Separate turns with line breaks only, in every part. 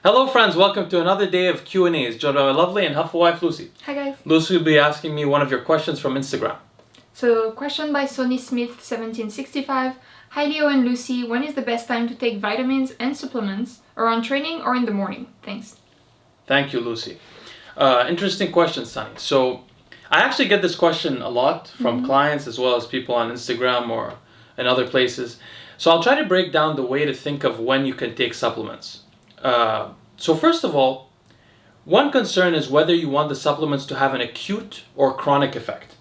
Hello friends, welcome to another day of Q&As, joined by my lovely and helpful wife Lucie.
Hi guys.
Lucie will be asking me one of your questions from Instagram.
So, question by Sonny Smith 1765. Hi Leo and Lucie, when is the best time to take vitamins and supplements? Around training or in the morning? Thanks.
Thank you, Lucie. Interesting question, Sunny. So, I actually get this question a lot from clients as well as people on Instagram or in other places. So I'll try to break down the way to think of when you can take supplements. So first of all, one concern is whether you want the supplements to have an acute or chronic effect.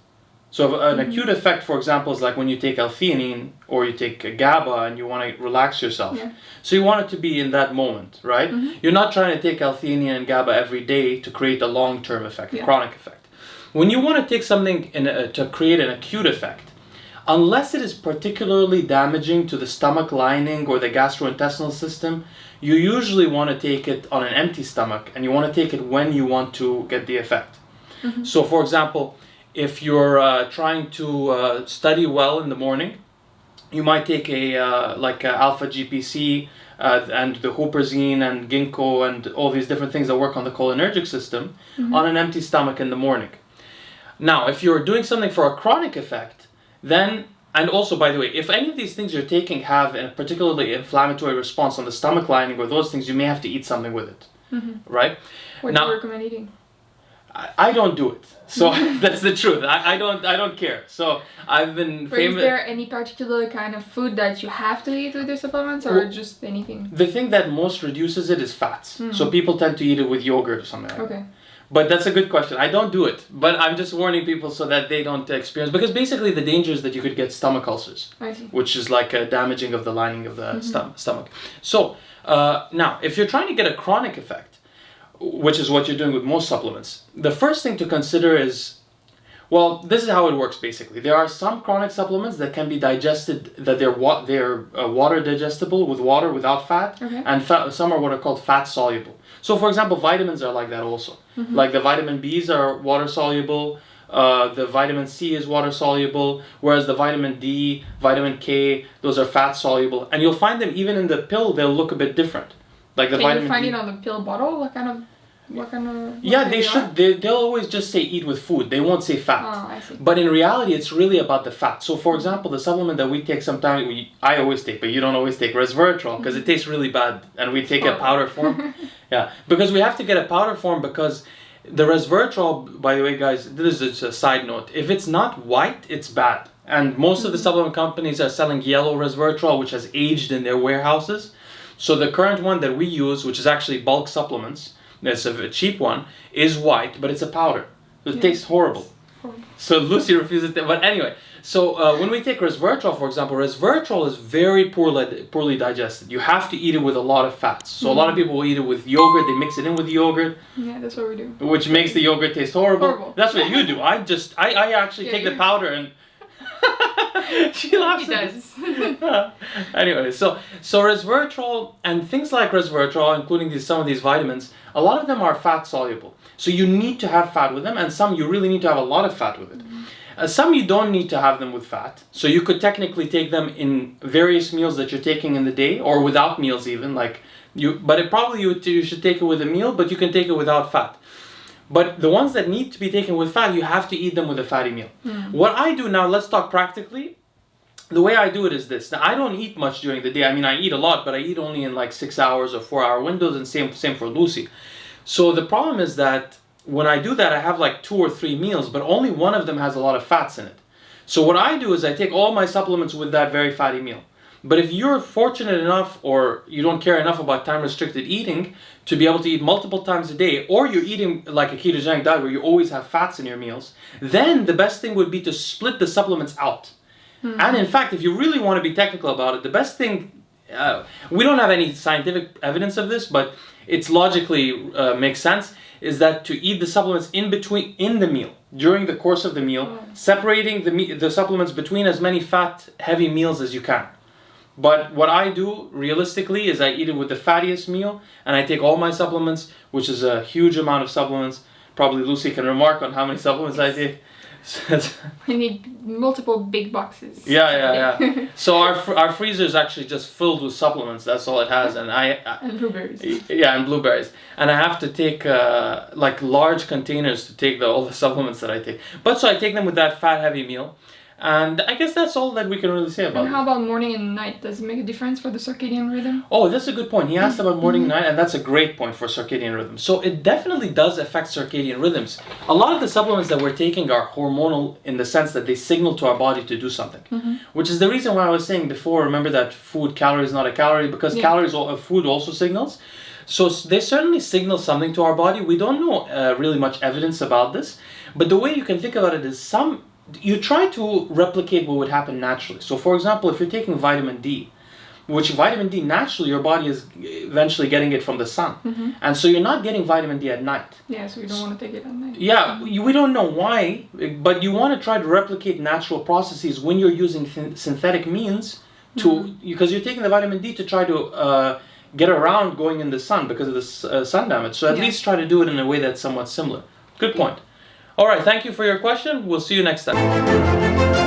So an acute effect, for example, is like when you take L-theanine or you take GABA and you want to relax yourself. Yeah. So you want it to be in that moment, right? You're not trying to take L-theanine and GABA every day to create a long-term effect, a chronic effect. When you want to take something to create an acute effect, unless it is particularly damaging to the stomach lining or the gastrointestinal system, you usually want to take it on an empty stomach, and you want to take it when you want to get the effect. So for example, if you're trying to study well in the morning, you might take like alpha GPC and the huperzine and ginkgo and all these different things that work on the cholinergic system on an empty stomach in the morning. Now, if you're doing something for a chronic effect, then, and also, by the way, if any of these things you're taking have a particularly inflammatory response on the stomach lining or those things, you may have to eat something with it, right?
What do you recommend eating?
I don't do it, so that's the truth. I don't care. So I've been famous.
Is there any particular kind of food that you have to eat with your supplements, or just anything?
The thing that most reduces it is fats. So people tend to eat it with yogurt or something like that. But that's a good question. I don't do it, but I'm just warning people so that they don't experience, because basically the danger is that you could get stomach ulcers, which is like a damaging of the lining of the stomach. So now, if you're trying to get a chronic effect, which is what you're doing with most supplements, the first thing to consider is, well, this is how it works basically. There are some chronic supplements that can be digested, that they're water digestible with water without fat, and some are what are called fat soluble. So for example, vitamins are like that also. Like the vitamin B's are water soluble, the vitamin C is water soluble, whereas the vitamin D, vitamin K, those are fat soluble. And you'll find them even in the pill, they'll look a bit different. Like the vitamin
you find
D,
it on the pill bottle? What kind of
yeah, they should. They'll always just say eat with food. They won't say fat.
Oh, I see.
But in reality, it's really about the fat. So for example, the supplement that we take sometimes, I always take, but you don't always take, resveratrol, because it tastes really bad, and we take a powder form. Yeah, because we have to get a powder form, because the resveratrol, by the way, guys, this is just a side note. If it's not white, it's bad. And most of the supplement companies are selling yellow resveratrol, which has aged in their warehouses. So the current one that we use, which is actually bulk supplements, it's a cheap one, is white, but it's a powder. It tastes horrible. So Lucie refuses to, but anyway. So when we take resveratrol, for example, resveratrol is very poorly digested. You have to eat it with a lot of fats. So a lot of people will eat it with yogurt. They mix it in with yogurt.
Yeah, that's what we do.
Which makes the yogurt taste horrible. That's what you do. I actually take the powder and... She laughs at this. Anyway, so resveratrol and things like resveratrol, including some of these vitamins, a lot of them are fat soluble. So you need to have fat with them, and some you really need to have a lot of fat with it. Some you don't need to have them with fat. So you could technically take them in various meals that you're taking in the day, or without meals even. But you should take it with a meal, but you can take it without fat. But the ones that need to be taken with fat, you have to eat them with a fatty meal. What I do now, let's talk practically. The way I do it is this. Now, I don't eat much during the day. I mean, I eat a lot, but I eat only in like 6 hours or 4-hour windows, and same for Lucie. So the problem is that when I do that, I have like 2 or 3 meals, but only one of them has a lot of fats in it. So what I do is I take all my supplements with that very fatty meal. But if you're fortunate enough, or you don't care enough about time-restricted eating to be able to eat multiple times a day, or you're eating like a ketogenic diet where you always have fats in your meals, then the best thing would be to split the supplements out. And in fact, if you really want to be technical about it, the best thing, we don't have any scientific evidence of this, but it's logically makes sense, is that to eat the supplements in the meal, during the course of the meal, separating the supplements between as many fat-heavy meals as you can. But what I do, realistically, is I eat it with the fattiest meal, and I take all my supplements, which is a huge amount of supplements. Probably Lucie can remark on how many supplements I take.
We need multiple big boxes.
Yeah. So our freezer is actually just filled with supplements. That's all it has, and
and blueberries.
Yeah, and blueberries. And I have to take like large containers to take all the supplements that I take. But so I take them with that fat heavy meal. And I guess that's all that we can really say about it.
And how about morning and night? Does it make a difference for the circadian rhythm?
Oh, that's a good point. He asked about morning and night, and that's a great point for circadian rhythm. So it definitely does affect circadian rhythms. A lot of the supplements that we're taking are hormonal in the sense that they signal to our body to do something. Which is the reason why I was saying before, remember that calorie is not a calorie, because food also signals. So they certainly signal something to our body. We don't know really much evidence about this, but the way you can think about it is you try to replicate what would happen naturally. So for example, if you're taking vitamin D, which vitamin D naturally your body is eventually getting it from the sun. And so you're not getting vitamin D at night.
Yeah, so you don't want to take it at night.
Yeah, we don't know why, but you want to try to replicate natural processes when you're using synthetic means because you're taking the vitamin D to try to get around going in the sun because of the sun damage. So at least try to do it in a way that's somewhat similar. Good point. All right, thank you for your question. We'll see you next time.